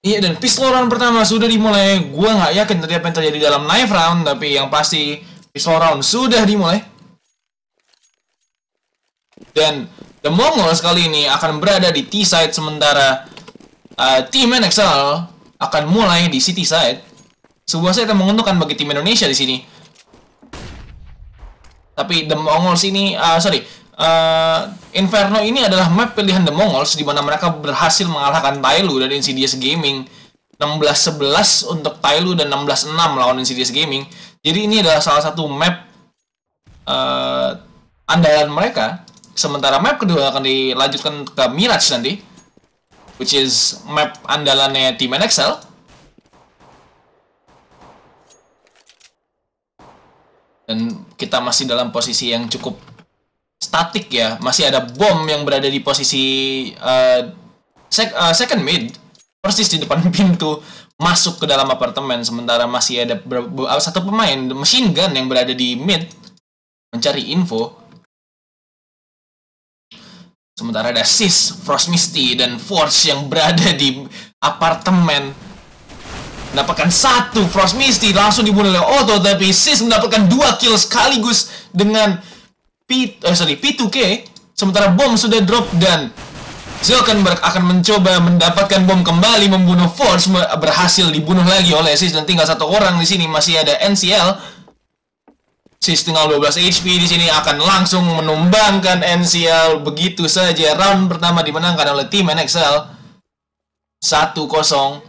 Iya, dan pistol round pertama sudah dimulai. Gua nggak yakin tadi apa yang terjadi dalam knife round, tapi yang pasti pistol round sudah dimulai. Dan The Mongols kali ini akan berada di T-side, sementara tim NXL akan mulai di City side. Sebuah side yang menguntungkan bagi tim Indonesia di sini. Tapi The Mongols ini, Inferno ini adalah map pilihan The Mongols, di mana mereka berhasil mengalahkan Tailu dari Insidious Gaming 16-11 untuk Tailu dan 16-6 lawan Insidious Gaming. Jadi ini adalah salah satu map andalan mereka. Sementara map kedua akan dilanjutkan ke Mirage nanti, which is map andalannya tim NXL. Dan kita masih dalam posisi yang cukup statik ya. Masih ada bom yang berada di posisi second mid, persis di depan pintu masuk ke dalam apartemen. Sementara masih ada satu pemain machine gun yang berada di mid mencari info. Sementara ada Sis, Frost Misty, dan Force yang berada di apartemen. Mendapatkan satu, Frost Misty langsung dibunuh oleh Otto, tapi Sis mendapatkan 2 kill sekaligus dengan P2K. Sementara bom sudah drop dan Zilkenberg akan mencoba mendapatkan bom kembali, membunuh Force, berhasil dibunuh lagi oleh Sis, dan tinggal satu orang di sini. Masih ada NCL. Sis tinggal 12 HP di sini, akan langsung menumbangkan NCL begitu saja. Round pertama dimenangkan oleh tim NXL 1-0.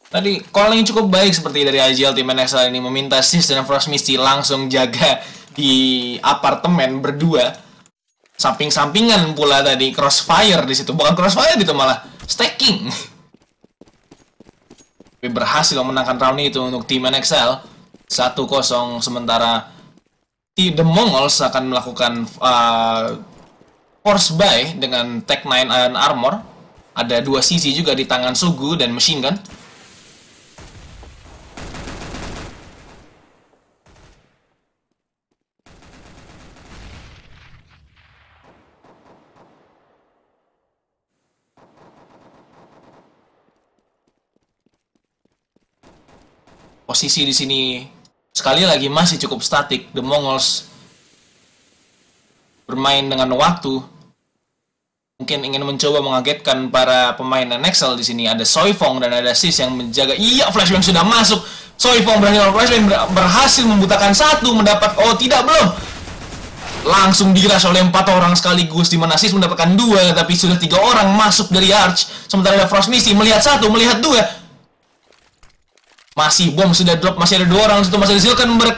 Tadi calling cukup baik seperti dari IGL. Tim NXL ini meminta Sis dan Frost Misty langsung jaga di apartemen berdua. Samping-sampingan pula tadi, crossfire di situ. Bukan crossfire gitu, malah stacking. Berhasil memenangkan round itu untuk tim NXL 1-0. Sementara The Mongols akan melakukan force buy dengan Tech 9 Iron Armor. Ada 2 CC juga di tangan Sugu dan machine gun. Posisi di sini sekali lagi masih cukup statik. The Mongols bermain dengan waktu. Mungkin ingin mencoba mengagetkan para pemain NXL di sini. Ada Soifong dan ada Sis yang menjaga. Iya, flashbang sudah masuk. Soifong berhasil membutakan satu, mendapat belum. Langsung diras oleh 4 orang sekaligus, di mana Sis mendapatkan 2, tapi sudah 3 orang masuk dari Arch. Sementara ada Frost Misty melihat 1, melihat 2. Masih bom sudah drop, masih ada 2 orang di situ, masih ada Zilkenberg.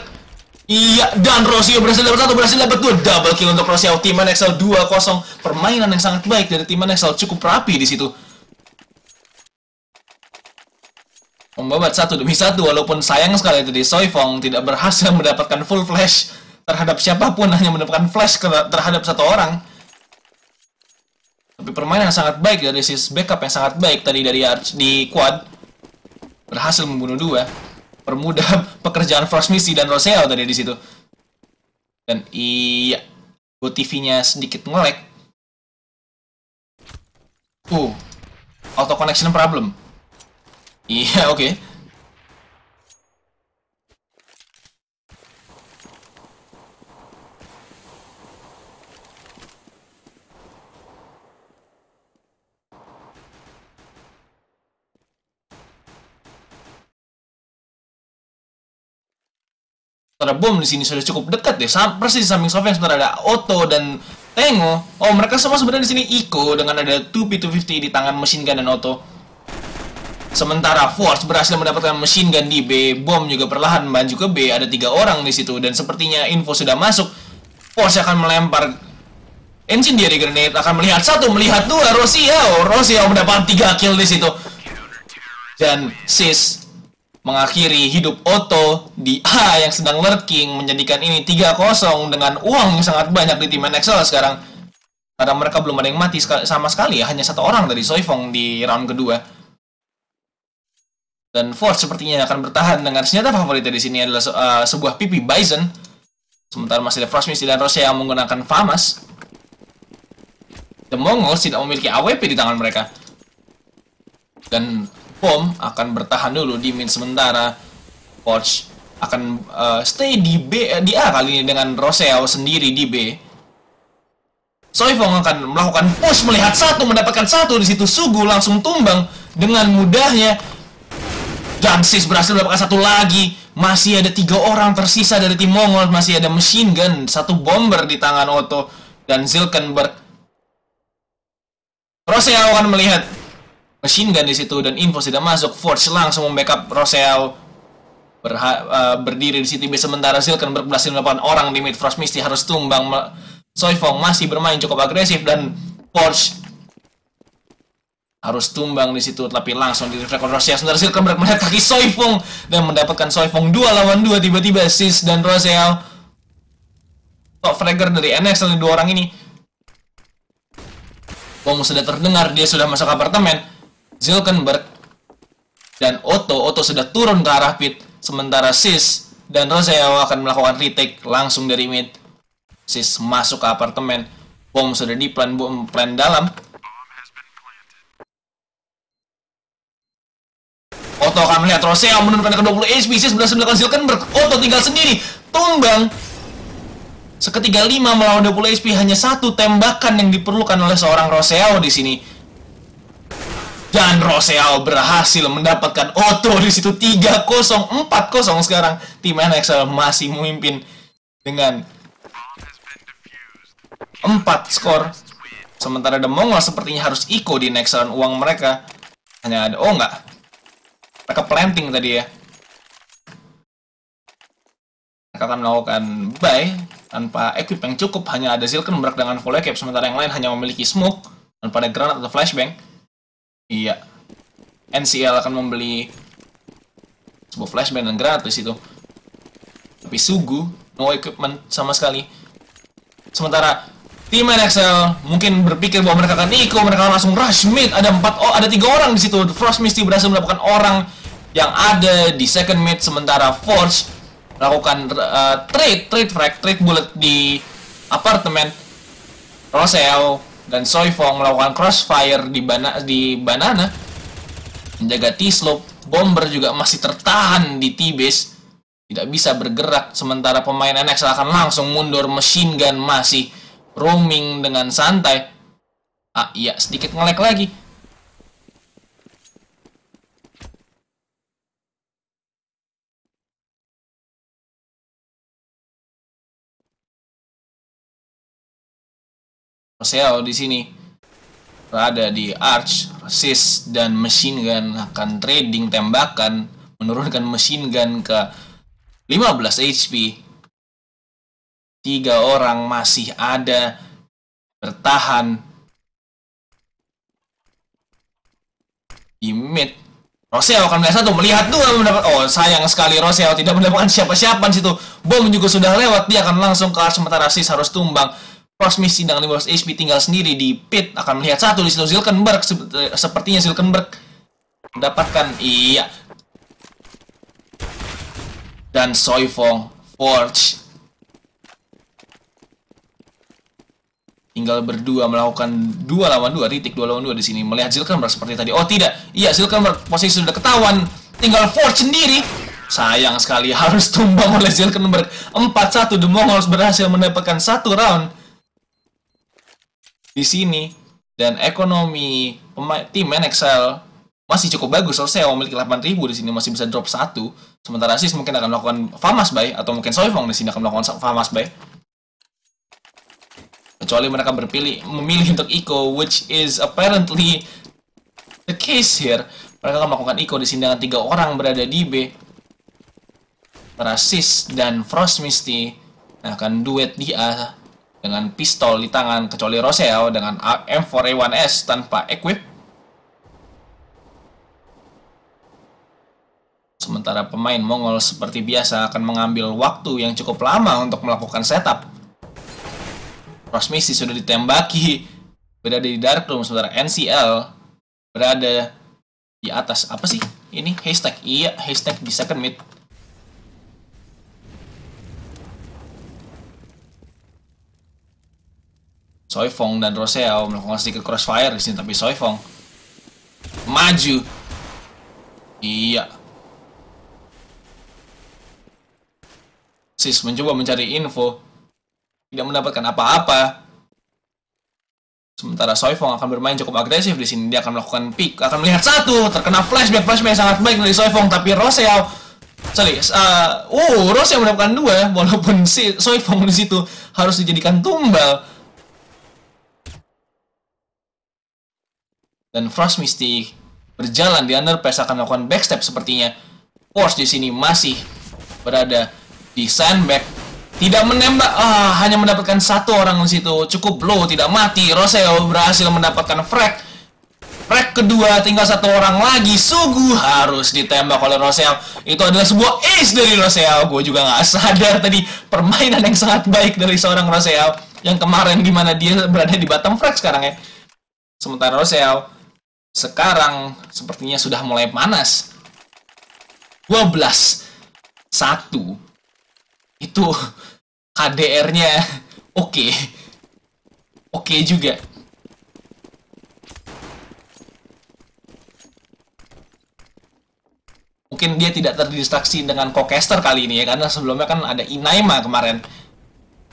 Iya, dan Rosio berhasil dapat 1, berhasil dapat 2. Double kill untuk Rosio. Tim NXL 2-0. Permainan yang sangat baik dari tim NXL, cukup rapi di situ. Membabat 1 demi 1, walaupun sayang sekali tadi Soifong tidak berhasil mendapatkan full flash terhadap siapapun, hanya mendapatkan flash terhadap 1 orang. Tapi permainan yang sangat baik dari Sis, backup yang sangat baik tadi dari Arch di quad. Berhasil membunuh 2, permudah pekerjaan Frost Misty dan Roseo tadi di situ. Dan iya, Go TV-nya sedikit nge-lag. Auto connection problem. Iya, oke. Sementara bom di sini sudah cukup dekat deh, persis di samping Sofian. Sementara ada Otto dan Tengo. Oh, mereka semua sebenarnya di sini Iko dengan ada 2P250 di tangan machine gun dan Otto. Sementara Force berhasil mendapatkan machine gun di B, bom juga perlahan maju ke B. Ada 3 orang di situ dan sepertinya info sudah masuk. Force akan melempar incendiary grenade, akan melihat 1, melihat 2. Rosio mendapat 3 kill di situ. Dan Sis mengakhiri hidup Otto di A yang sedang lurking, menjadikan ini 3-0 dengan uang yang sangat banyak di tim NXL sekarang. Karena mereka belum ada yang mati sama sekali ya, hanya 1 orang dari Soifong di round kedua. Dan Force sepertinya akan bertahan dengan senjata favoritnya di sini adalah sebuah PP Bison. Sementara masih ada Frost Misty dan Rosea yang menggunakan FAMAS. The Mongols tidak memiliki AWP di tangan mereka. Dan Bom akan bertahan dulu di mid sementara Forge akan stay di di A kali ini dengan Roseo sendiri di B. Soifong akan melakukan push, melihat satu, mendapatkan satu di situ. Sugu langsung tumbang dengan mudahnya. Dan Sis berhasil mendapatkan satu lagi. Masih ada 3 orang tersisa dari tim Mongol. Masih ada machine gun, 1 bomber di tangan Otto dan Zilkenberg. Roseo akan melihat machine gun di situ dan info sudah masuk. Forge langsung membackup Roseo. Berdiri di situ sementara Zilkenberg berhasil melakukan orang di mid. Frost Misty harus tumbang. Soifong masih bermain cukup agresif dan Forge harus tumbang di situ, tapi langsung di reflect Roseo. Sementara Zilkenberg melihat kaki Soifong dan mendapatkan Soifong 2 lawan 2. Tiba-tiba Sis dan Roseo top fragger dari NX oleh 2 orang ini. Bom sudah terdengar, dia sudah masuk apartemen. Zilkenberg dan Otto sudah turun ke arah pit, sementara Sis dan Roseo akan melakukan retake langsung dari mid. Sis masuk ke apartemen. Bom sudah di plan dalam. Otto akan melihat Roseo menurunkan ke 20 HP. Sis berhasil melakukan Zilkenberg. Otto tinggal sendiri, tumbang. Seketika 5 melawan 20 HP. Hanya 1 tembakan yang diperlukan oleh seorang Roseo di sini. Dan Roseo berhasil mendapatkan Otto di situ. 3-0, 4-0 sekarang. Tim NXL masih memimpin dengan 4 skor. Sementara The Mongol sepertinya harus eco di next round. Uang mereka hanya ada, oh enggak, mereka planting tadi ya. Mereka akan melakukan buy tanpa equip yang cukup. Hanya ada Zilkenberg dengan full equip, sementara yang lain hanya memiliki smoke dan pada granat atau flashbang. Iya, NCL akan membeli sebuah flashbang dan granat di situ. Tapi Sugu no equipment sama sekali. Sementara tim NXL mungkin berpikir bahwa mereka akan eco, mereka akan langsung rush mid. Ada 3 orang di situ. Frost Misty berhasil mendapatkan orang yang ada di second mid, sementara Forge melakukan trade bullet di apartemen. Roseo dan Soifong melakukan crossfire di banana, menjaga T-slope. Bomber juga masih tertahan di T-base, tidak bisa bergerak, sementara pemain NXL akan langsung mundur. Machine gun masih roaming dengan santai. Ah iya, sedikit nge-lag lagi. Roseo di sini berada di Arch. Sis dan machine gun akan trading tembakan, menurunkan machine gun ke 15 HP. 3 orang masih ada bertahan di mid. Roseo akan melihat 1, melihat 2, mendapat. Oh, sayang sekali Roseo tidak mendapatkan siapa-siapa di situ. Bom juga sudah lewat, dia akan langsung ke arah, sementara Sis harus tumbang. Frost Misty dengan 15 HP tinggal sendiri di pit, akan melihat 1 di situ. Zilkenberg, sepertinya Zilkenberg mendapatkan, iya. Dan Soifong, Forge tinggal berdua melakukan 2 lawan 2, retake 2 lawan 2 di sini. Melihat Zilkenberg seperti tadi. Oh tidak, iya, Zilkenberg posisi sudah ketahuan. Tinggal Forge sendiri. Sayang sekali harus tumbang oleh Zilkenberg. 4-1, The Mongols berhasil mendapatkan 1 round di sini. Dan ekonomi tim NXL masih cukup bagus. Roseo memiliki 8.000 di sini, masih bisa drop 1. Sementara Sis mungkin akan melakukan FAMAS buy, atau mungkin Soifong di sini akan melakukan FAMAS buy. Kecuali mereka memilih untuk eco, which is apparently the case here. Mereka akan melakukan eco di sini dengan 3 orang berada di B. Antara Sis dan Frost Misty akan duet di A dengan pistol di tangan, kecuali Roseo dengan M4A1S tanpa equip. Sementara pemain Mongol seperti biasa akan mengambil waktu yang cukup lama untuk melakukan setup. Frost Misty sudah ditembaki, berada di dark room, sementara NCL berada di atas. Apa sih ini? Haystack. Iya, Haystack di second mid. Soifong dan Roseau melakukan sedikit crossfire di sini, tapi Soifong maju. Iya. Sis mencoba mencari info, tidak mendapatkan apa-apa. Sementara Soifong akan bermain cukup agresif di sini. Dia akan melakukan pick, akan melihat satu, terkena flashback sangat baik dari Soifong, tapi Roseau, Roseau mendapatkan dua, walaupun si Soifong di situ harus dijadikan tumbal. Dan Frost Misty berjalan di underpass akan melakukan backstep sepertinya. Force di sini masih berada di sandbag, tidak menembak, hanya mendapatkan satu orang di situ, cukup low, tidak mati. Roseau berhasil mendapatkan frag kedua, tinggal satu orang lagi. Sugu harus ditembak oleh Roseau. Itu adalah sebuah ace dari Roseau. Gue juga nggak sadar tadi, permainan yang sangat baik dari seorang Roseau yang kemarin, dimana dia berada di bottom frag sekarang ya. Sementara Roseau sekarang sepertinya sudah mulai panas. 12-1. Itu KDR-nya oke juga. Mungkin dia tidak terdistraksi dengan co-caster kali ini ya, karena sebelumnya kan ada Inaima kemarin.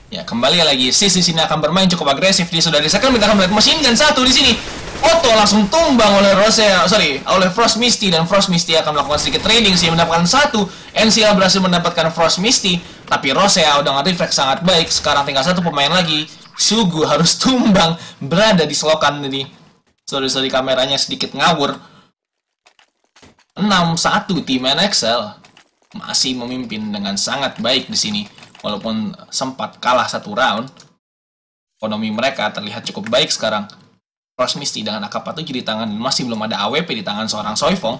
Ya, kembali lagi Sis di sini akan bermain cukup agresif. Dia sudah disekan, kita akan melihat machine gun satu di sini. Otto langsung tumbang oleh oleh Frost Misty, dan Frost Misty akan melakukan sedikit trading sih, mendapatkan satu. NCL berhasil mendapatkan Frost Misty, tapi Roseau dengan refleks sangat baik. Sekarang tinggal satu pemain lagi. Sugu harus tumbang, berada di selokan ini. Sorry kameranya sedikit ngawur. 6-1 tim NXL masih memimpin dengan sangat baik di sini, walaupun sempat kalah satu round. Ekonomi mereka terlihat cukup baik sekarang. Frost Misty dengan AK-47 di tangan, masih belum ada AWP di tangan seorang Soifong.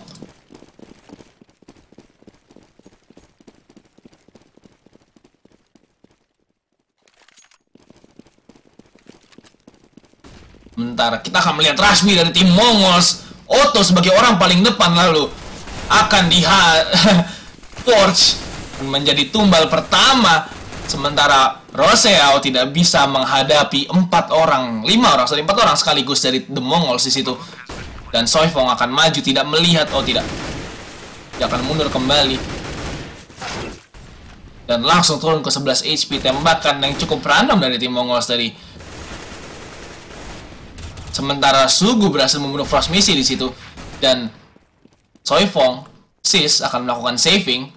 Sementara kita akan melihat Rashmi dari tim Mongols. Otto sebagai orang paling depan lalu akan Forge menjadi tumbal pertama. Sementara Roseau tidak bisa menghadapi 4 orang sekaligus dari The Mongols di situ. Dan Soifong akan maju, tidak melihat, tidak. Dia akan mundur kembali. Dan langsung turun ke 11 HP, tembakan yang cukup random dari tim Mongols tadi. Sementara Sugu berhasil membunuh Frost Misty di situ, dan Soifong, Sis akan melakukan saving.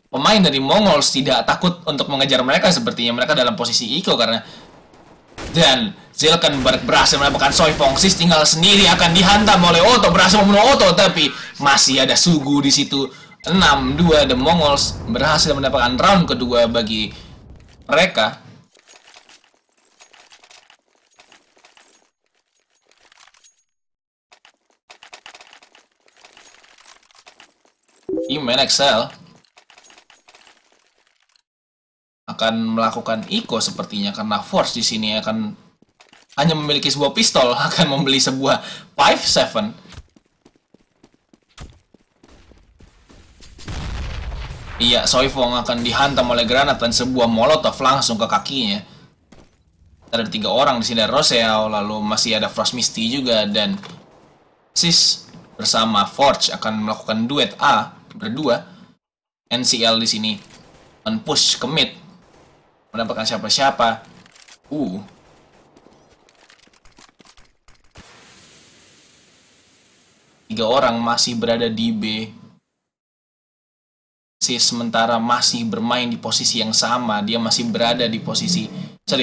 Pemain dari Mongols tidak takut untuk mengejar mereka, sepertinya mereka dalam posisi eco karena. Dan Zilkenberg berhasil mendapatkan Soifong. Sis tinggal sendiri, akan dihantam oleh Otto, berhasil membunuh Otto, tapi masih ada Sugu di situ. 6-2, The Mongols berhasil mendapatkan round kedua bagi mereka. Tim NXL akan melakukan eco sepertinya, karena Force di sini akan hanya memiliki sebuah pistol, akan membeli sebuah 5.7. Iya, Soifong akan dihantam oleh granat dan sebuah molotov langsung ke kakinya. Ada 3 orang di sini, ada Roseau, lalu masih ada Frost Misty juga, dan Sis bersama Forge akan melakukan duet A berdua. NCL di sini push ke mid, mendapatkan siapa-siapa. 3 orang masih berada di B. Sis sementara masih bermain di posisi yang sama. Dia masih berada di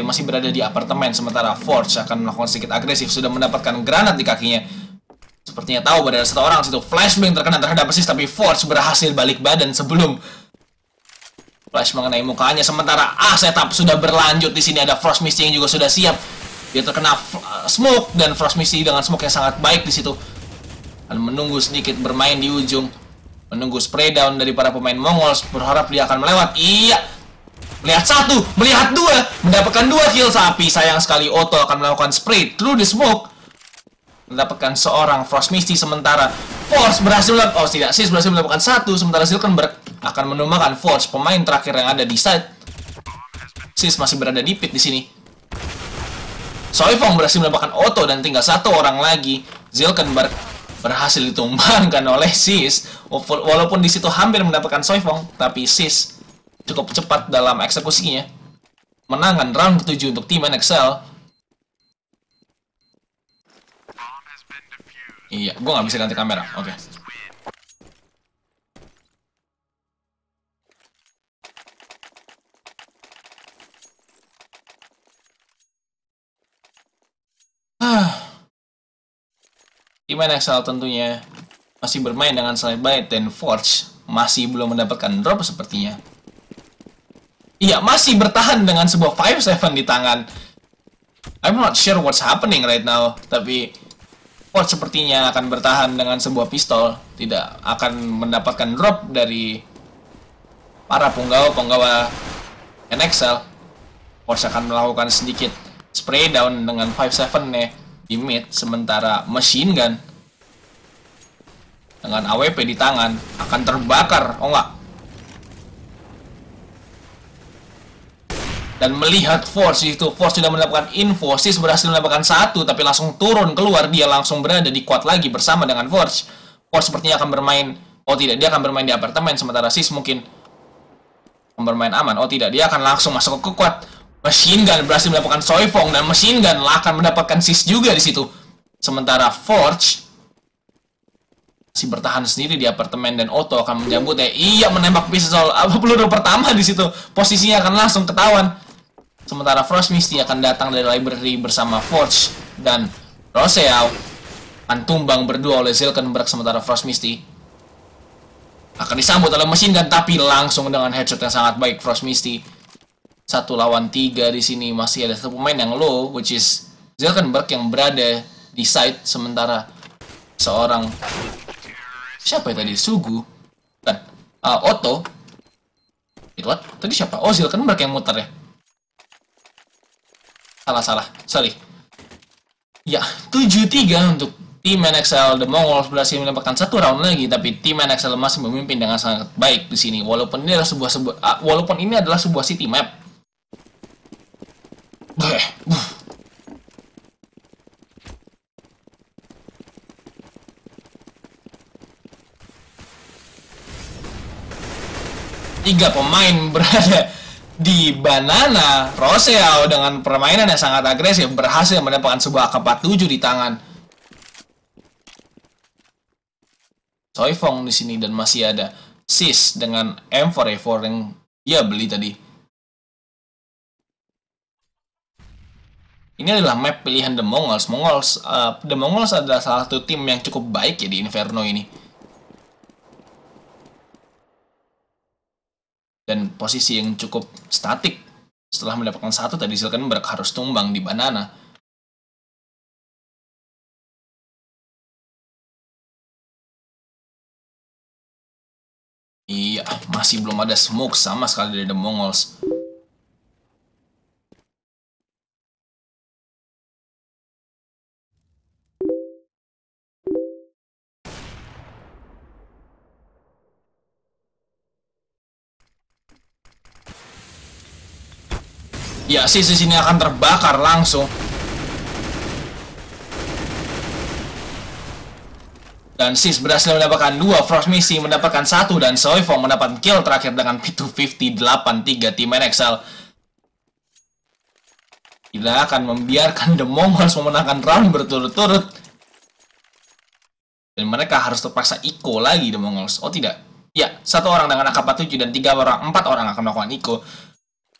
masih berada di apartemen. Sementara Forge akan melakukan sedikit agresif, sudah mendapatkan granat di kakinya. Sepertinya tahu bahwa ada 1 orang situ. Flashbang terkena terhadap Sis, tapi Forge berhasil balik badan sebelum flash mengenai mukanya. Sementara setup sudah berlanjut di sini, ada Frost Misty yang juga sudah siap. Dia terkena smoke, dan Frost Misty dengan smoke yang sangat baik di situ. Dan menunggu sedikit bermain di ujung, menunggu spray down dari para pemain Mongols, berharap dia akan melewat. Iya, melihat 1, melihat 2, mendapatkan 2 kill, tapi sayang sekali Otto akan melakukan spray through the smoke, mendapatkan seorang Frost Misty. Sementara Force berhasil Sis berhasil mendapatkan 1, sementara Zilkenberg akan menumbangkan Force, pemain terakhir yang ada di side. Sis masih berada di pit di sini. Soifong berhasil mendapatkan Otto dan tinggal satu orang lagi. Zilkenberg berhasil ditumbangkan oleh Sis. Walaupun di situ hampir mendapatkan Soifong, tapi Sis cukup cepat dalam eksekusinya. Menangkan round ke-7 untuk tim NXL. Iya, gue nggak bisa ganti kamera. Oke. Tim NXL tentunya masih bermain dengan sangat baik dan Forge masih belum mendapatkan drop sepertinya. Iya, masih bertahan dengan sebuah 5-7 di tangan. I'm not sure what's happening right now, tapi Forge sepertinya akan bertahan dengan sebuah pistol, tidak akan mendapatkan drop dari para penggawa NXL. Forge akan melakukan sedikit spray down dengan 5-7-nya di mid, sementara machine gun dengan AWP di tangan akan terbakar. Oh enggak. Dan melihat Force itu, Force sudah mendapatkan info, Sis berhasil mendapatkan satu, tapi langsung turun keluar, dia langsung berada di quad lagi bersama dengan Force. Force sepertinya akan bermain, oh tidak, dia akan bermain di apartemen, sementara Sis mungkin akan bermain aman. Oh tidak, dia akan langsung masuk ke quad. Machine Gun berhasil mendapatkan Soifong, dan Machine Gun akan mendapatkan Sis juga di situ. Sementara Forge masih bertahan sendiri di apartemen dan Otto akan menjambut iya menembak pistol peluru pertama di situ. Posisinya akan langsung ketahuan. Sementara Frost Misty akan datang dari library bersama Forge dan Roseau akan tumbang berdua oleh Zilkenberg, sementara Frost Misty akan disambut oleh Machine Gun, tapi langsung dengan headshot yang sangat baik Frost Misty. 1 lawan 3 di sini, masih ada satu pemain yang low, which is Zilkenberg yang berada di side, sementara seorang siapa ya tadi? Sugu dan Otto. Itu what? Tadi siapa? Oh, Zilkenberg yang muter ya. Salah. Sorry. Ya, 7-3 untuk tim NXL. The Mongols berhasil mendapatkan satu round lagi, tapi tim NXL masih memimpin dengan sangat baik di sini. Walaupun ini adalah sebuah city map. 3 pemain berada di Banana. Roseau dengan permainan yang sangat agresif berhasil mendapatkan sebuah AK-47 di tangan. Soifong di sini, dan masih ada Sis dengan M4A4 yang dia beli tadi. Ini adalah map pilihan The Mongols. The Mongols adalah salah satu tim yang cukup baik ya di Inferno ini. Dan posisi yang cukup statik. Setelah mendapatkan satu tadi, Zilkenberg harus tumbang di Banana. Iya, masih belum ada smoke sama sekali dari The Mongols. Ya, Sis di sini akan terbakar langsung. Dan Sis berhasil mendapatkan 2, Frost Misty mendapatkan 1, dan Soifong mendapatkan kill terakhir dengan P250 8-3 tim NXL. Tidak akan membiarkan The Mongols memenangkan round berturut-turut. Dan mereka harus terpaksa eco lagi The Mongols. Oh tidak. Ya, 1 orang dengan AK-47 dan 4 orang akan melakukan eco.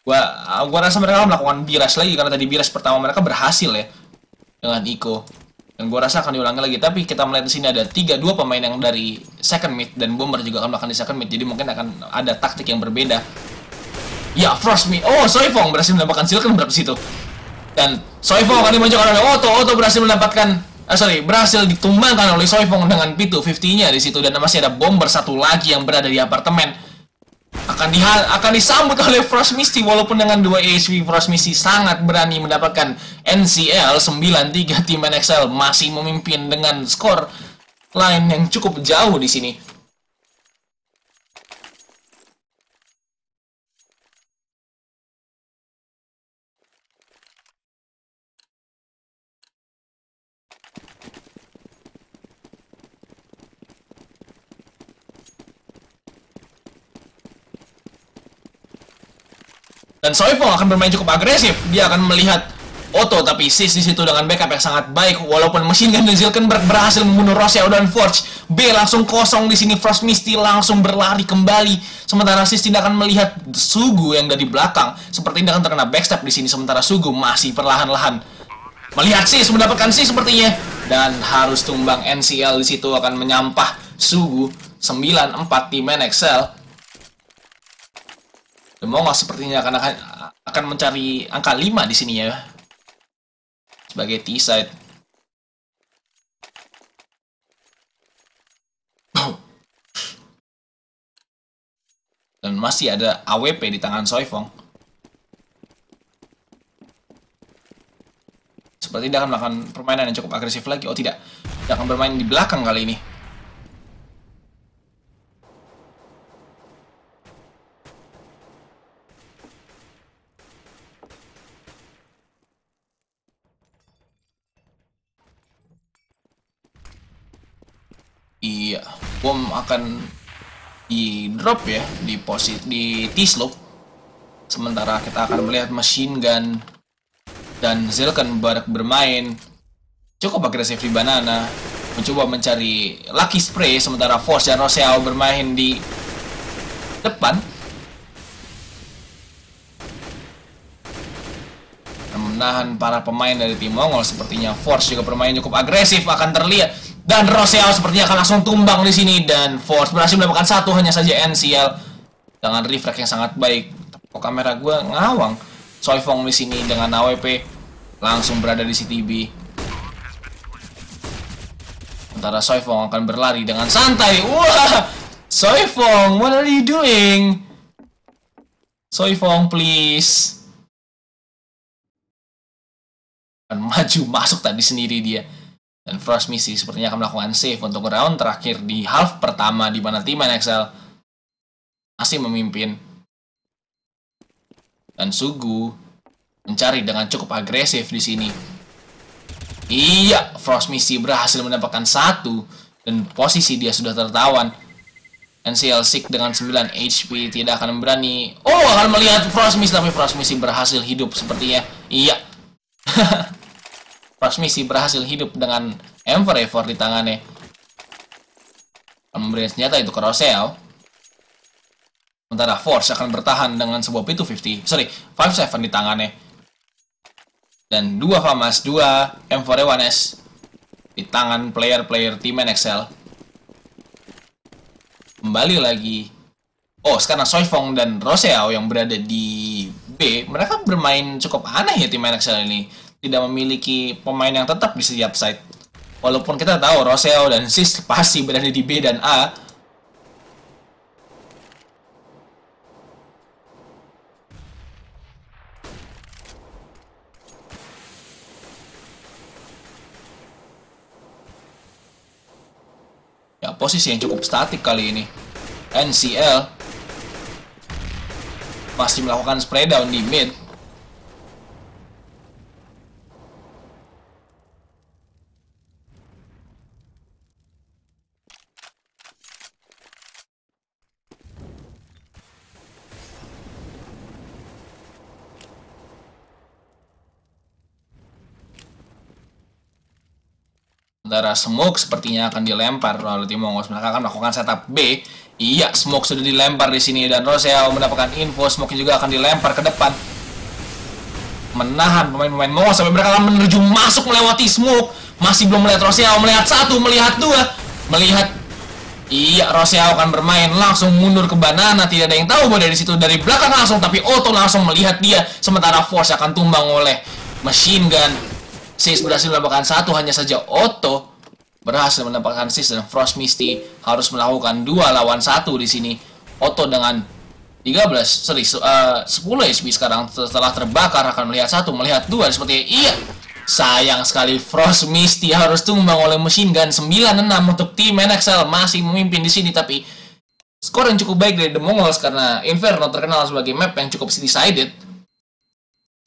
Gua rasa mereka akan melakukan biras lagi, karena tadi biras pertama mereka berhasil ya dengan eco. Dan gua rasa akan diulangi lagi, tapi kita melihat di sini ada 2 pemain yang dari second mid, dan Bomber juga akan melakukan di second mid, jadi mungkin akan ada taktik yang berbeda. Ya, Frost mid. Oh, Soifong berhasil mendapatkan Zilkenberg di situ. Dan Soifong akan dimajukan oleh Otto berhasil mendapatkan berhasil ditumbangkan oleh Soifong dengan P250-nya di situ, dan masih ada Bomber satu lagi yang berada di apartemen. Akan disambut oleh Frost Misty, walaupun dengan 2 HP Frost Misty sangat berani mendapatkan NCL 9-3. tim NXL masih memimpin dengan skor line yang cukup jauh di sini. Dan Soifong akan bermain cukup agresif. Dia akan melihat Otto, tapi Sis di situ dengan backup yang sangat baik. Walaupun Machine Gun dan Zilkenberg berhasil membunuh Roseau dan Forge, B langsung kosong di sini. Frost Misty langsung berlari kembali. Sementara Sis tidak akan melihat Sugu yang dari belakang. Sepertinya akan terkena backstab di sini. Sementara Sugu masih perlahan-lahan melihat Sis, mendapatkan Sis sepertinya. Dan harus tumbang. NCL di situ akan menyampah Sugu. 9-4 Team NXL. Mongols sepertinya akan mencari angka 5 di sini ya. Sebagai T-side. Dan masih ada AWP di tangan Soifong. Seperti dia akan melakukan permainan yang cukup agresif lagi. Oh tidak, dia akan bermain di belakang kali ini. Iya, bom akan di drop ya di T-slope. Sementara kita akan melihat Machine Gun dan Zilkenberg bermain cukup agresif di banana, mencoba mencari Lucky Spray. Sementara Force dan Roseau bermain di depan, menahan para pemain dari tim Mongol. Sepertinya Force juga bermain cukup agresif, akan terlihat. Dan Roseau sepertinya akan langsung tumbang di sini. Dan Force berhasil mendapatkan satu, hanya saja NCL dengan refleks yang sangat baik. Kok kamera gue ngawang. Soifong di sini dengan AWP langsung berada di CTB. Sementara Soifong akan berlari dengan santai. Wah, Soifong, what are you doing? Soifong, please. Akan maju masuk tadi sendiri dia. Dan Frost Misty sepertinya akan melakukan save untuk round terakhir di half pertama, di mana tim NXL masih memimpin. Dan Sugu mencari dengan cukup agresif di sini. Iya, Frost Misty berhasil mendapatkan satu dan posisi dia sudah tertawan. NCL Sick dengan 9 HP tidak akan berani. Oh, akan melihat Frost Misty, tapi Frost Misty berhasil hidup sepertinya. Iya. Frost Misty berhasil hidup dengan M4A4 di tangannya. Memberikan senjata itu ke Roseau. Sementara Force akan bertahan dengan sebuah P250. Sorry, 5.7 di tangannya. Dan 2 FAMAS, 2 M4A1S di tangan player-player tim NXL. Kembali lagi. Oh, sekarang Soifong dan Roseau yang berada di B. Mereka bermain cukup aneh ya tim NXL ini. Tidak memiliki pemain yang tetap di setiap side. Walaupun kita tahu Roseau dan Sis pasti berada di B dan A. Ya, posisi yang cukup statik kali ini. NCL masih melakukan spray down di mid. Sementara Smoke sepertinya akan dilempar oleh tim Mongols. Mereka akan melakukan setup B. Iya, Smoke sudah dilempar di sini dan Roseau mendapatkan info. Smoke juga akan dilempar ke depan, menahan pemain-pemain Mongols sampai mereka akan menuju masuk melewati Smoke. Masih belum melihat Roseau, melihat satu, melihat dua, melihat. Iya, Roseau akan bermain langsung mundur ke banana. Tidak ada yang tahu bahwa dari situ dari belakang langsung, tapi Otto langsung melihat dia. Sementara Force akan tumbang oleh Machine Gun. Sis berhasil mendapatkan satu, hanya saja Otto berhasil mendapatkan Sis dan Frost Misty harus melakukan 2 lawan 1 di sini. Otto dengan 10 HP sekarang setelah terbakar akan melihat satu, melihat dua seperti iya. Sayang sekali Frost Misty harus tumbang oleh Machine Gun. 9-6 untuk tim NXL masih memimpin di sini, tapi skor yang cukup baik dari The Mongols karena Inferno terkenal sebagai map yang cukup city-sided.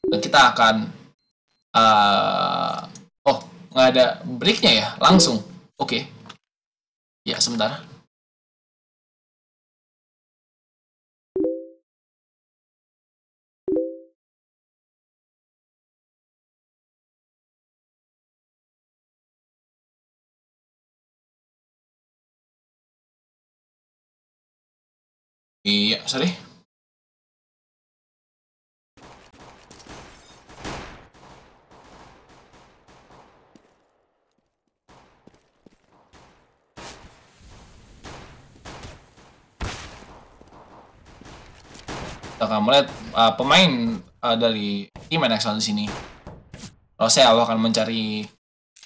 Dan kita akan oh, nggak ada breaknya ya, langsung. Oke. Ya, sebentar. Iya, sorry. Kita akan melihat pemain dari tim NXL di sini. Rosel akan mencari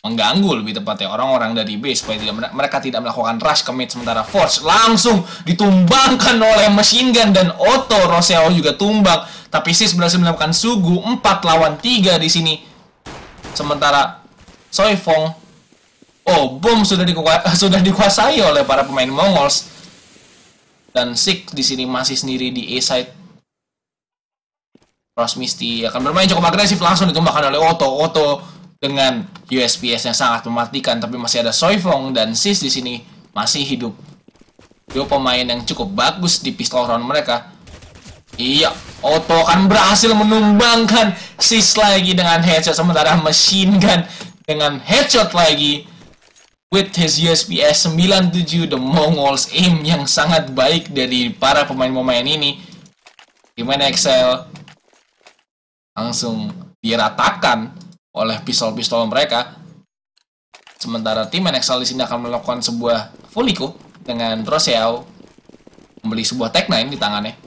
mengganggu lebih tepatnya orang-orang dari base supaya mereka tidak melakukan rush ke mid, sementara Force langsung ditumbangkan oleh machine gun dan Otto. Rosel juga tumbang, tapi Sis berhasil melakukan Sugu 4 lawan 3 di sini. Sementara Soifong, bom sudah dikuasai oleh para pemain Mongols, dan Sik di sini masih sendiri di A side. Frost Misty akan bermain cukup agresif, langsung ditumbangkan oleh Otto dengan USPS yang sangat mematikan, tapi masih ada Soifong dan Sis di sini masih hidup. Dua pemain yang cukup bagus di pistol round mereka. Iya, Otto akan berhasil menumbangkan Sis lagi dengan headshot, sementara machine gun dengan headshot lagi. With his USPS 97, the Mongols aim yang sangat baik dari para pemain-pemain ini. Gimana Excel? Langsung diratakan oleh pistol-pistol mereka. Sementara tim NXL di sini akan melakukan sebuah Fuliko dengan Roseo membeli sebuah Tech-9 di tangannya.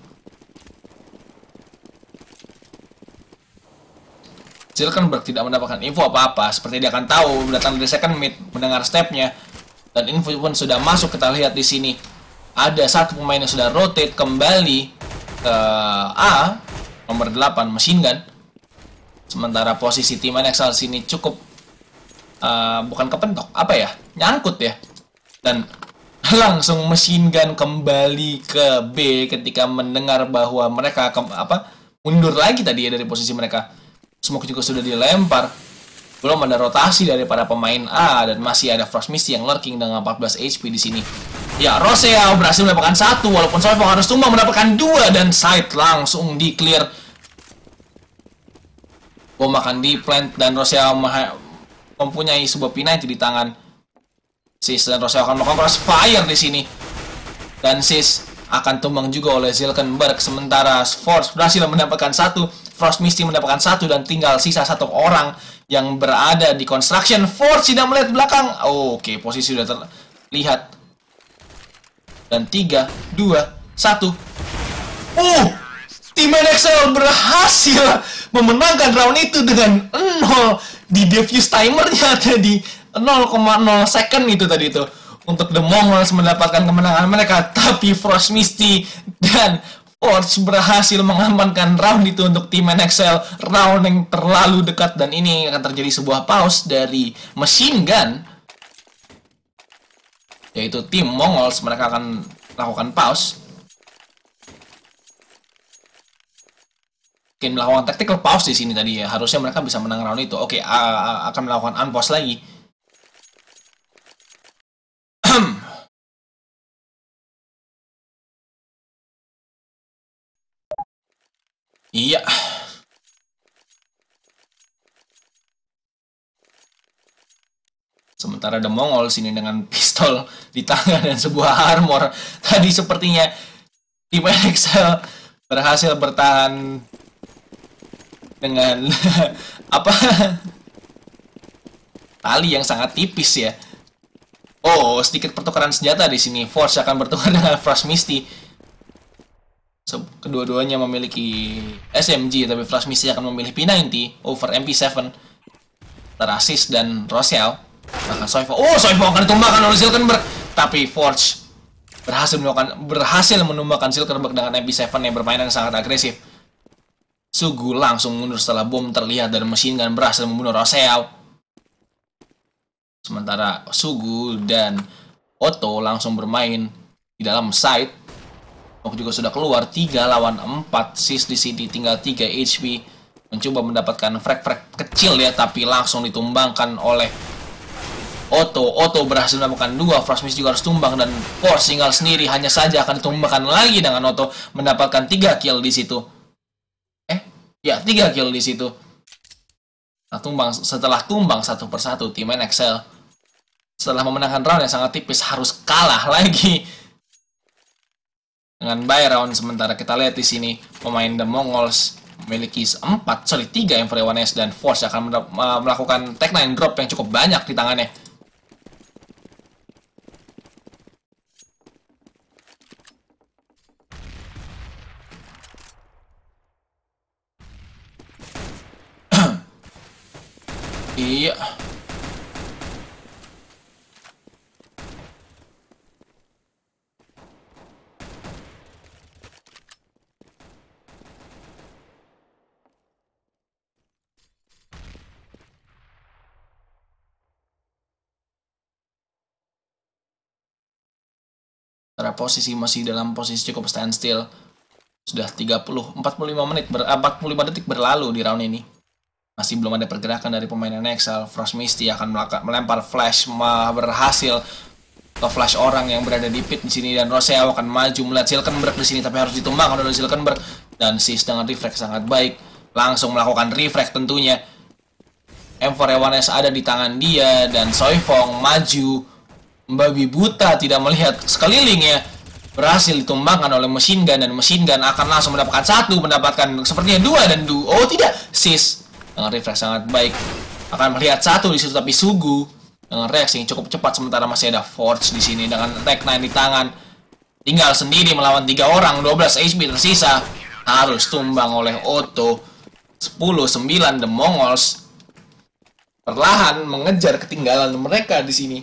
Zilkenberg tidak mendapatkan info apa-apa, seperti dia akan tahu datang dari second mid, mendengar stepnya, dan info pun sudah masuk. Kita lihat di sini ada satu pemain yang sudah rotate kembali ke A, nomor 8 machine gun. Sementara posisi tim NXL sini cukup bukan kepentok, nyangkut ya. Dan langsung machine gun kembali ke B ketika mendengar bahwa mereka mundur lagi tadi ya dari posisi mereka. Smoke juga sudah dilempar. Belum ada rotasi dari para pemain A, dan masih ada Frost Misty yang lurking dengan 14 HP di sini. Ya, Roseo berhasil mendapatkan 1, walaupun Soifong harus tumbang mendapatkan 2, dan side langsung di clear. Bom akan di plant, dan Roseo mempunyai sebuah P90 di tangan Sis, dan Roseo akan melakukan crossfire di sini, dan Sis akan tumbang juga oleh Zilkenberg. Sementara Force berhasil mendapatkan 1, Frost Misty mendapatkan 1, dan tinggal sisa 1 orang yang berada di construction. Force tidak melihat belakang. Oke, posisi sudah terlihat, dan 3, 2, 1. Tim NXL berhasil memenangkan round itu dengan 0 di defuse timernya tadi, 0,0 second itu tadi itu untuk The Mongols mendapatkan kemenangan mereka. Tapi Frost Misty dan Force berhasil mengamankan round itu untuk tim NXL, round yang terlalu dekat, dan ini akan terjadi sebuah pause dari machine gun, yaitu tim Mongols. Mereka akan lakukan pause, mungkin melakukan tactical pause di sini tadi ya. Harusnya mereka bisa menang round itu. Oke, akan melakukan unpause lagi. Iya. Sementara The Mongol sini dengan pistol di tangan dan sebuah armor. Tadi sepertinya tim NXL berhasil bertahan dengan tali yang sangat tipis ya. Sedikit pertukaran senjata di sini. Force akan bertukar dengan Frost Misty. Kedua-duanya memiliki SMG, tapi Frost Misty akan memilih P90 over MP7. Terasis dan Rosel. Bahkan Soifong akan ditumbangkan oleh Zilkenberg, tapi Forge berhasil menumbangkan Zilkenberg dengan MP7 yang bermainan sangat agresif. Sugu langsung mundur setelah bom terlihat, dan machine gun berhasil membunuh Rosel. Sementara Sugu dan Otto langsung bermain di dalam site. Ook juga sudah keluar 3 lawan 4. Sis di sini tinggal 3 HP. Mencoba mendapatkan frag-frag kecil ya, tapi langsung ditumbangkan oleh Otto berhasil mendapatkan 2. Frost Misty juga harus tumbang, dan Force tinggal sendiri. Hanya saja akan ditumbangkan lagi dengan Otto, mendapatkan 3 kill di situ. 3 kill di situ. Setelah tumbang satu persatu, tim NXL setelah memenangkan round yang sangat tipis harus kalah lagi dengan buy round. Sementara kita lihat di sini pemain The Mongols memiliki 3 M4A1S dan Force akan melakukan Tech-9 drop yang cukup banyak di tangannya. Iya. Karena posisi masih dalam posisi cukup standstill. Sudah 45 detik berlalu di round ini. Masih belum ada pergerakan dari pemain NXL. Frost Misty akan melempar flash berhasil ke flash orang yang berada di pit di sini, dan Roseo akan maju melihat Silkenberg di sini, tapi harus ditumbang oleh Silkenberg, dan Sis dengan refleks sangat baik langsung melakukan refleks tentunya. M4A1S ada di tangan dia dan Soifong maju membabi buta, tidak melihat sekelilingnya, berhasil ditumbangkan oleh Machine Gun, dan Machine Gun akan langsung mendapatkan mendapatkan sepertinya 2 dan oh tidak, Sis dengan refleks sangat baik akan melihat 1 di situ, tapi Sugu dengan reaksi yang cukup cepat. Sementara masih ada Forge di sini dengan Tech-9 di tangan, tinggal sendiri melawan 3 orang, 12 HP tersisa, harus tumbang oleh Otto. 10-9 The Mongols perlahan mengejar ketinggalan mereka di sini.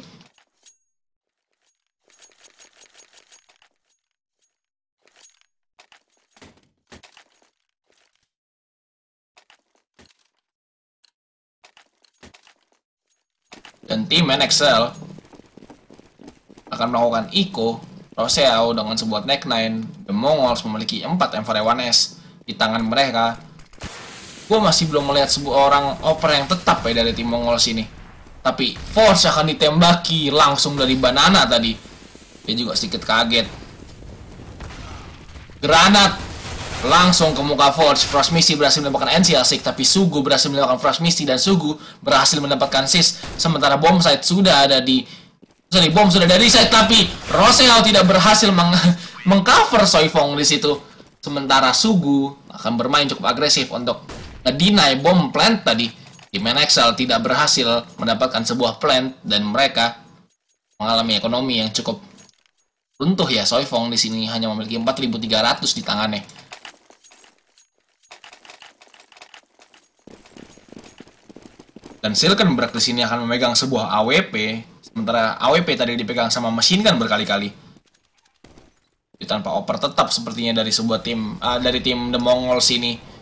Dan tim NXL akan melakukan Eco Roseo dengan sebuah Tech-9. The Mongols memiliki 4 M4A1S di tangan mereka. Gue masih belum melihat sebuah orang oper yang tetap ya dari tim Mongols ini. Tapi Force akan ditembaki langsung dari Banana tadi. Dia juga sedikit kaget. Granat langsung ke muka Forge. Frost Misty berhasil mendapatkan NCL Sick, tapi Sugu berhasil mendapatkan Frost Misty dan Sugu berhasil mendapatkan Sis. Sementara bom site sudah ada di bom sudah dari site, tapi Roseo tidak berhasil mengcover Soifong di situ. Sementara Sugu akan bermain cukup agresif untuk deny bom plant tadi. Tim NXL tidak berhasil mendapatkan sebuah plant dan mereka mengalami ekonomi yang cukup runtuh ya. Soifong di sini hanya memiliki 4.300 di tangannya. Dan Silkenberg di sini akan memegang sebuah AWP, sementara AWP tadi dipegang sama Machine Gun berkali-kali. Tanpa oper tetap sepertinya dari sebuah tim, dari tim The Mongols ini.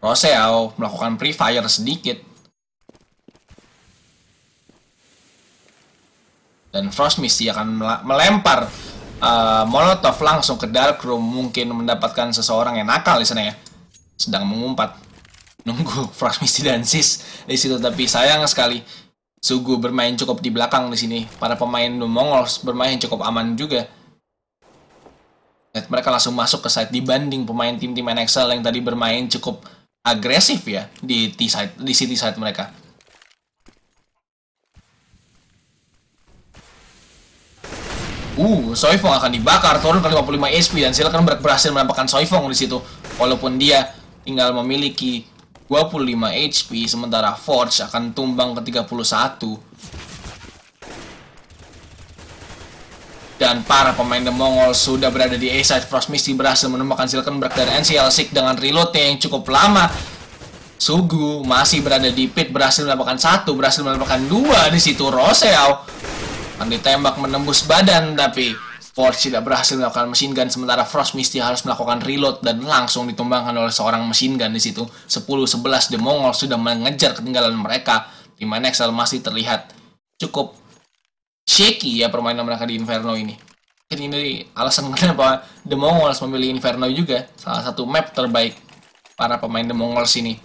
Roseo melakukan pre-fire sedikit. Dan Frost Misty akan melempar Molotov langsung ke Dark Room, mungkin mendapatkan seseorang yang nakal di sana ya. Sedang mengumpat, nunggu Frost Misty dan Sis di situ, tapi sayang sekali Sugu bermain cukup di belakang di sini. Para pemain The Mongols bermain cukup aman juga. Dan mereka langsung masuk ke site dibanding pemain tim-tim NXL yang tadi bermain cukup agresif ya di T-side, di city side mereka. Soifong akan dibakar, turun ke 55 HP, dan Silkenberg berhasil mendapatkan Soifong di situ. Walaupun dia tinggal memiliki 25 HP, sementara Forge akan tumbang ke 31. Dan para pemain The Mongols sudah berada di A-side. Frost Misty berhasil menemukan Silkenberg dan NCL Sick dengan reloadnya yang cukup lama. Sugu masih berada di pit, berhasil mendapatkan 1, berhasil mendapatkan 2 di situ. Roseo akan ditembak menembus badan, tapi Forge tidak berhasil melakukan machine gun. Sementara Frost Misty harus melakukan reload dan langsung ditumbangkan oleh seorang machine gun di situ. 10-11 The Mongols sudah mengejar ketinggalan mereka. Tim NXL masih terlihat cukup shaky ya permainan mereka di Inferno ini. Ini alasan kenapa The Mongols memilih Inferno juga, salah satu map terbaik para pemain The Mongols ini.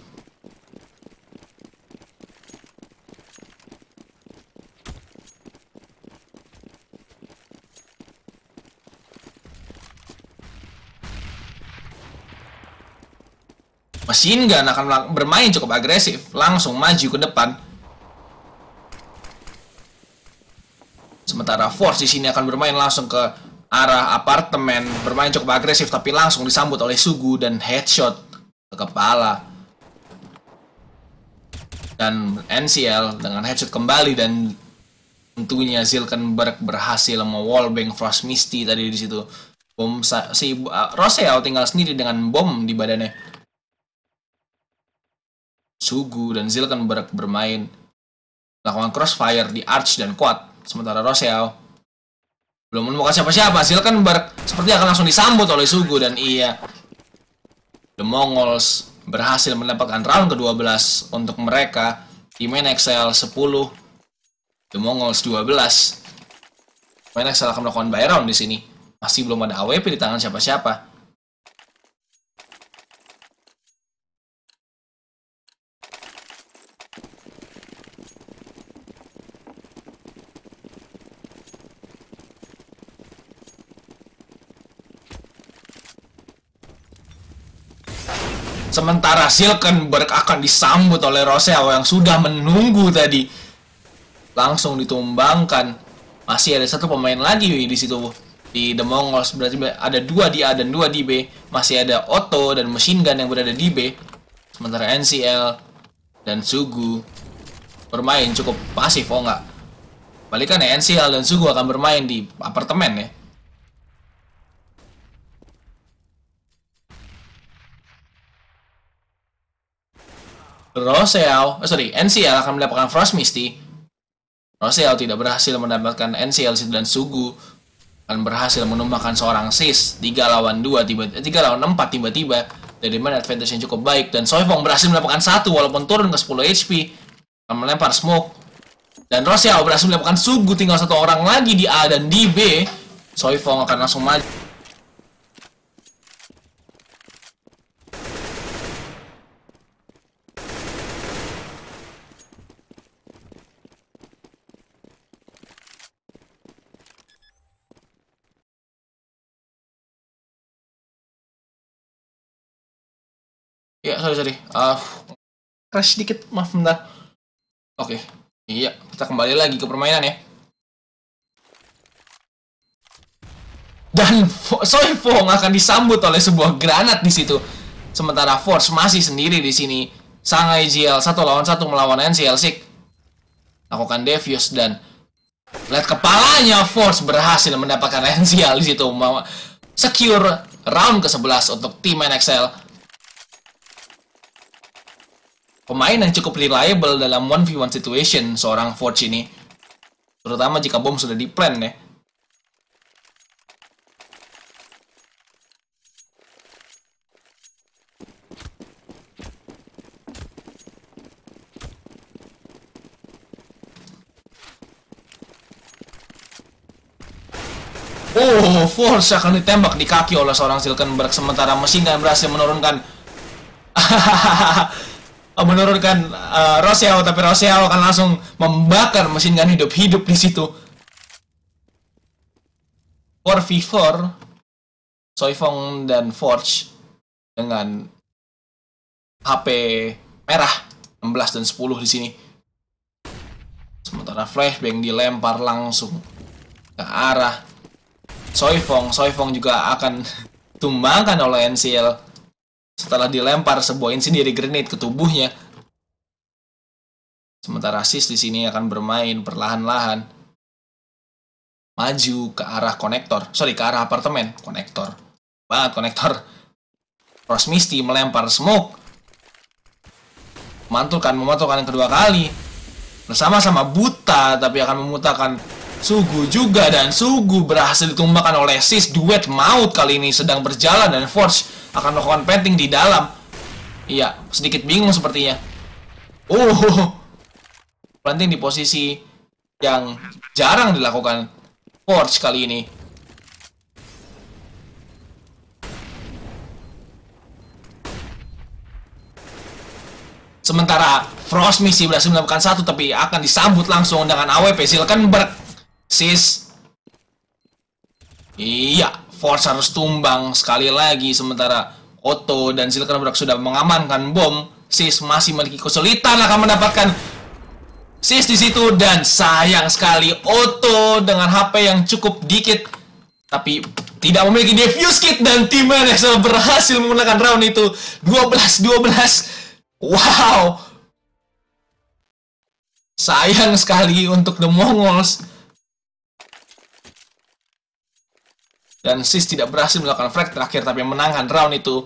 Machine Gun akan bermain cukup agresif, langsung maju ke depan. Sementara Force di sini akan bermain langsung ke arah apartemen, bermain cukup agresif tapi langsung disambut oleh Sugu dan headshot ke kepala. Dan NCL dengan headshot kembali dan tentunya Zilkenberg berhasil mewallbang Frost Misty tadi di situ. Bom si Roseau tinggal sendiri dengan bom di badannya. Sugu dan Zilkenberg bermain melakukan crossfire di Arch dan Quad. Sementara Roseau belum menemukan siapa-siapa. Zilkenberg seperti akan langsung disambut oleh Sugu dan iya, The Mongols berhasil mendapatkan round ke-12 untuk mereka. Tim NXL 10, The Mongols 12. Tim NXL akan melakukan buy round di sini. Masih belum ada AWP di tangan siapa-siapa. Sementara Zilkenberg akan disambut oleh Roseau yang sudah menunggu tadi. Langsung ditumbangkan. Masih ada satu pemain lagi di situ di The Mongols, berarti ada 2 di A dan 2 di B. Masih ada Otto dan Machine Gun yang berada di B. Sementara NCL dan Sugu bermain cukup pasif, oh enggak. Balikan ya, NCL dan Sugu akan bermain di apartemen ya. NCL akan mendapatkan Frost Misty. Roseau tidak berhasil mendapatkan NCL dan Sugu akan berhasil menumbangkan seorang Sis 3 lawan 4 tiba-tiba dari mana advantage yang cukup baik, dan Soifong berhasil mendapatkan 1 walaupun turun ke 10 HP, akan melempar smoke, dan Roseau berhasil mendapatkan Sugu. Tinggal 1 orang lagi di A dan di B. Soifong akan langsung maju. Ya, sorry. Crash dikit, maaf bentar. Oke. Iya, kita kembali lagi ke permainan ya. Dan Soifong akan disambut oleh sebuah granat di situ. Sementara Force masih sendiri di sini. Shanghai GL 1 lawan 1 melawan NCL Sik. Lakukan devious dan lihat kepalanya. Force berhasil mendapatkan NCL di situ. Secure round ke-11 untuk tim NXL. Pemain yang cukup reliable dalam 1v1 situation seorang Forge ini. Terutama jika bom sudah di-plan ya. Oh, Force akan ditembak di kaki oleh seorang Zilkenberg. Sementara Machine Gun berhasil menurunkan Roseau, tapi Roseau akan langsung membakar Machine Gun hidup-hidup di situ. 4v4 Soifong dan Forge dengan HP merah 16 dan 10 di sini. Sementara Flashbang dilempar langsung ke arah Soifong. Soifong juga akan tumbangkan oleh NCL setelah dilempar sebuah incendiary grenade ke tubuhnya. Sementara Sis di sini akan bermain perlahan-lahan maju ke arah ke arah apartemen. Konektor. Frost Misty melempar smoke. Memantulkan yang kedua kali. Bersama-sama buta, tapi akan memutakan Sugu juga, dan Sugu berhasil ditumbangkan oleh Sis. Duet maut kali ini sedang berjalan, dan Forge akan melakukan planting di dalam. Iya, sedikit bingung sepertinya. Planting di posisi yang jarang dilakukan Forge kali ini. Sementara Frost Misty berhasil mendapatkan 1, tapi akan disambut langsung dengan AWP Zilkenberg. Sis. Iya, Force harus tumbang sekali lagi. Sementara Otto dan Silkenberg sudah mengamankan bom, Sis masih memiliki kesulitan akan mendapatkan Sis di situ, dan sayang sekali Otto dengan HP yang cukup dikit tapi tidak memiliki defuse kit, dan tim NXL berhasil menggunakan round itu 12-12. Wow, sayang sekali untuk The Mongols. Dan Sis tidak berhasil melakukan frag terakhir, tapi menangkan round itu.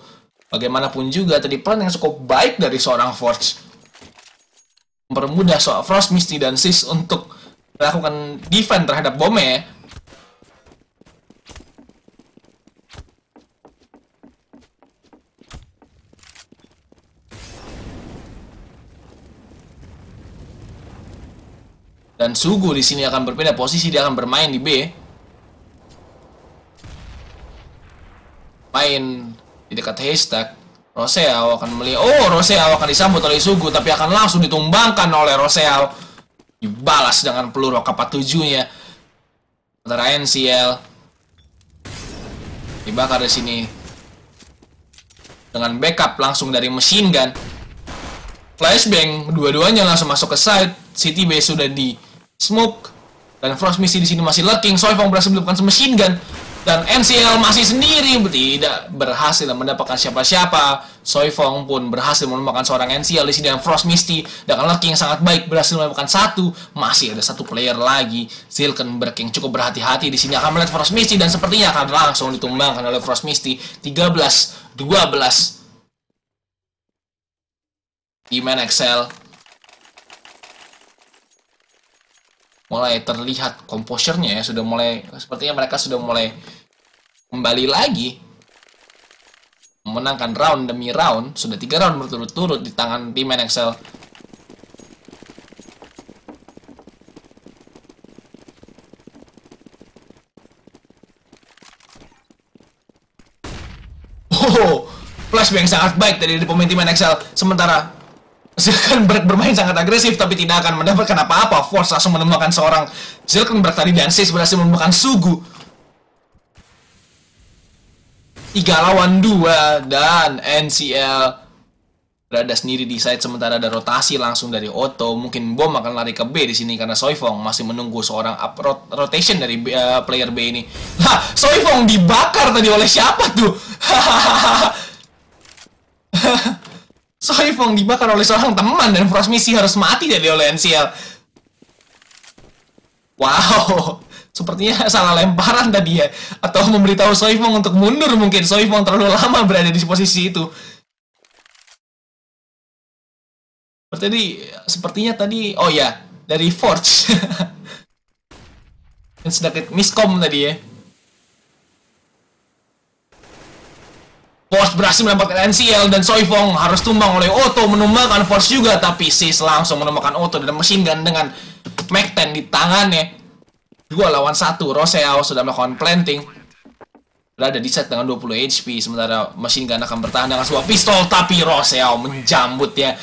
Bagaimanapun juga, tadi plan yang cukup baik dari seorang Forge. Mempermudah soal Frost Misty dan Sis untuk melakukan defense terhadap bomnya. Dan Sugu di sini akan berbeda posisi, dia akan bermain di B. Main di dekat haystack. Roseau akan melihat, Roseau akan disambut oleh Sugu, tapi akan langsung ditumbangkan oleh Roseau. Dibalas dengan peluru AK-47-nya. Antara NCL dibakar di sini dengan backup langsung dari machine gun. Flashbang, dua-duanya langsung masuk ke side. City Base sudah di smoke, dan Frost Misty di sini masih lurking. Soifong berhasil melakukan machine gun, dan NCL masih sendiri, tidak berhasil mendapatkan siapa-siapa. Soifong pun berhasil menemukan seorang NCL di sini, dan Frost Misty dengan lurking yang sangat baik berhasil mendapatkan satu. Masih ada satu player lagi, Silkenberg, yang cukup berhati-hati di sini akan melihat Frost Misty, dan sepertinya akan langsung ditumbangkan oleh Frost Misty. 13-12. Tim NXL mulai terlihat komposernya ya, sudah mulai, sepertinya mereka sudah mulai kembali lagi memenangkan round demi round. Sudah 3 round berturut-turut di tangan tim NXL. Flashbang sangat baik dari pemain tim NXL. Sementara Silkenberg bermain sangat agresif, tapi tidak akan mendapatkan apa-apa. Force langsung menemukan seorang Silkenberg tadi, dan Sis berhasil menemukan Sugu. 3 lawan 2, dan NCL berada sendiri di side, sementara ada rotasi langsung dari Otto. Mungkin bom akan lari ke B di sini karena Soifong masih menunggu seorang rotation dari player B ini. Soifong dibakar tadi oleh siapa tuh? Soifong dibakar oleh seorang teman, dan Frost Misty harus mati tadi oleh NCL. Wow, sepertinya salah lemparan tadi ya, atau memberitahu Soifong untuk mundur. Mungkin Soifong terlalu lama berada di posisi itu. Sepertinya tadi, oh ya, dari Forge. Dan sedikit miskom tadi ya. Force berhasil mendapatkan NCL, dan Soifong harus tumbang oleh Otto, menumbangkan Force juga, tapi Sis langsung menemukan Otto dan machine gun dengan Mac-10 di tangannya. 2 lawan 1, Roseau sudah melakukan planting, berada di set dengan 20 HP, sementara machine gun akan bertahan dengan sebuah pistol, tapi Roseau menjambut ya.